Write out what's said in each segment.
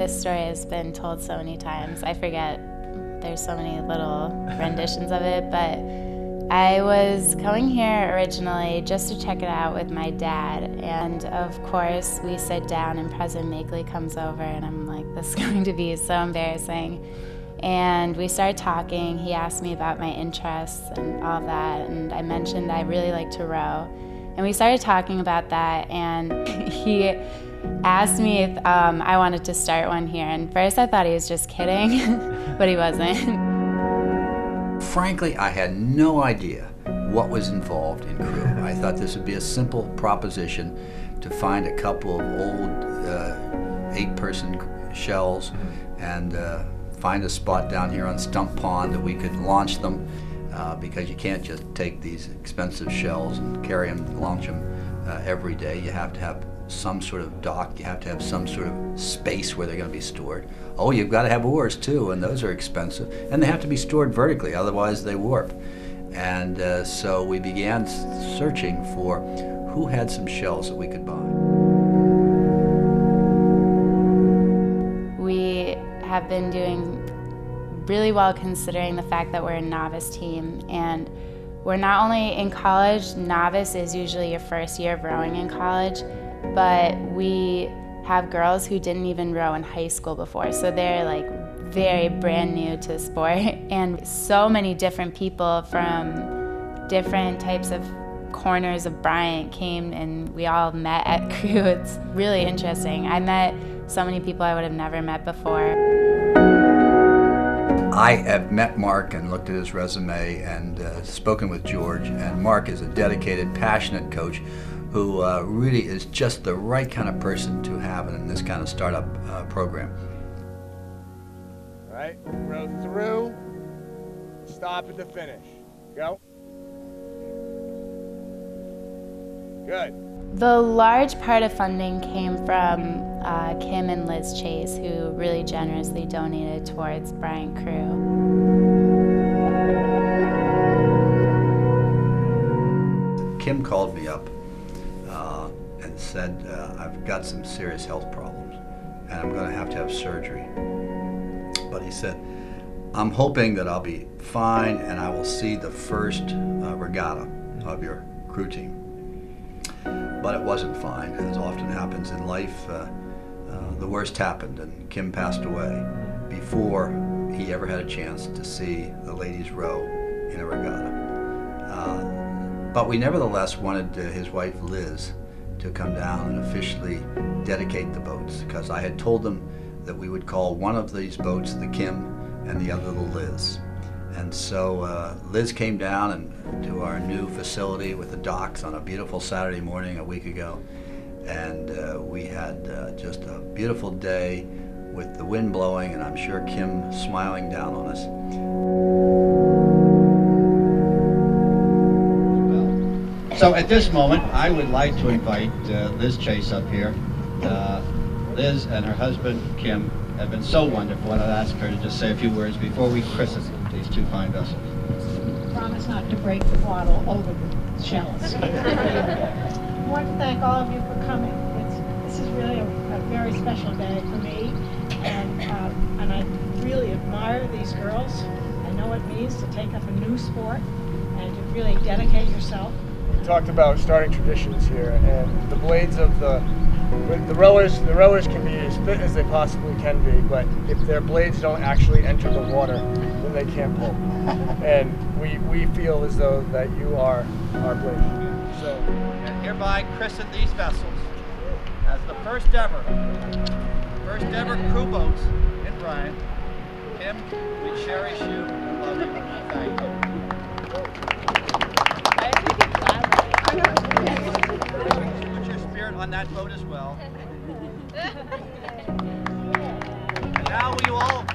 This story has been told so many times. I forget, there's so many little renditions of it, but I was coming here originally just to check it out with my dad, and of course we sit down and President Makeley comes over and I'm like, this is going to be so embarrassing. And we started talking. He asked me about my interests and all of that, and I mentioned I really like to row. And we started talking about that, and he asked me if I wanted to start one here. And first I thought he was just kidding, but he wasn't. Frankly, I had no idea what was involved in crew. I thought this would be a simple proposition to find a couple of old 8-person shells and find a spot down here on Stump Pond that we could launch them, because you can't just take these expensive shells and carry them, launch them every day. You have to have some sort of dock, you have to have some sort of space where they're going to be stored. Oh, you've got to have oars too, and those are expensive, and they have to be stored vertically, otherwise they warp. And so we began searching for who had some shells that we could buy. We have been doing really well considering the fact that we're a novice team, and we're not only in college. Novice is usually your first year of rowing in college, but we have girls who didn't even row in high school before, so they're like very brand new to the sport. And so many different people from different types of corners of Bryant came, and we all met at crew. It's really interesting. I met so many people I would have never met before. I have met Mark and looked at his resume and spoken with George, and Mark is a dedicated, passionate coach who really is just the right kind of person to have in this kind of startup program. All right, row through, stop at the finish. Go. Good. The large part of funding came from Kim and Liz Chase, who really generously donated towards Bryant Crew. Kim called me up and said, I've got some serious health problems and I'm going to have surgery. But he said, I'm hoping that I'll be fine and I will see the first regatta of your crew team. But it wasn't fine, as often happens in life. The worst happened, and Kim passed away before he ever had a chance to see the ladies row in a regatta. But we nevertheless wanted his wife Liz to come down and officially dedicate the boats, because I had told them that we would call one of these boats the Kim and the other the Liz. And so Liz came down to our new facility with the docks on a beautiful Saturday morning a week ago, and we had just a beautiful day with the wind blowing, and I'm sure Kim smiling down on us. So at this moment, I would like to invite Liz Chase up here. Liz and her husband, Kim, have been so wonderful, and I'd ask her to just say a few words before we christen these two fine vessels. Promise not to break the bottle over the shells. I want to thank all of you for coming. This is really a very special day for me, and I really admire these girls. I know what it means to take up a new sport and to really dedicate yourself. We talked about starting traditions here, and the blades of the rowers can be as fit as they possibly can be, but if their blades don't actually enter the water, then they can't pull. And we feel as though that you are our blade. So, And hereby christen these vessels as the first ever crew boats in Bryant. Kim, we cherish you and love you. Thank you. Put your spirit on that boat as well. And now will you all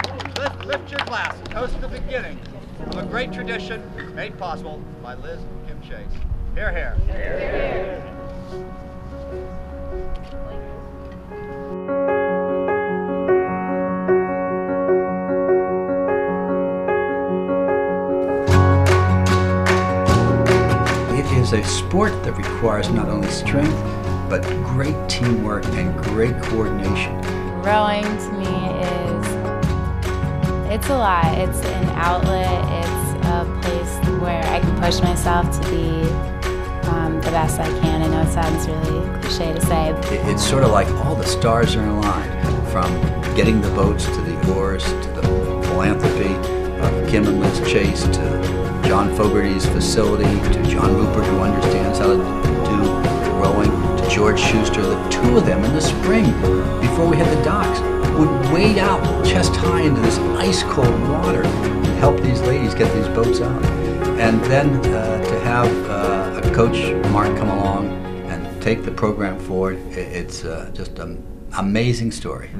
lift your glass and toast the beginning of a great tradition made possible by Liz and Kim Chase. Hear, hear. Hear, hear. It is a sport that requires not only strength, but great teamwork and great coordination. Rowing to me it's a lot. It's an outlet. It's a place where I can push myself to be the best I can. I know it sounds really cliche to say. It's sort of like all the stars are in line, from getting the boats to the oars to the philanthropy of Kim and Liz Chase to John Fogarty's facility to John Rupert, who understands how to do rowing, to George Schuster. The two of them in the spring, before we had the docks, would wade out chest high into this ice cold water and help these ladies get these boats out. And then to have a coach, Mark, come along and take the program forward, it's just an amazing story.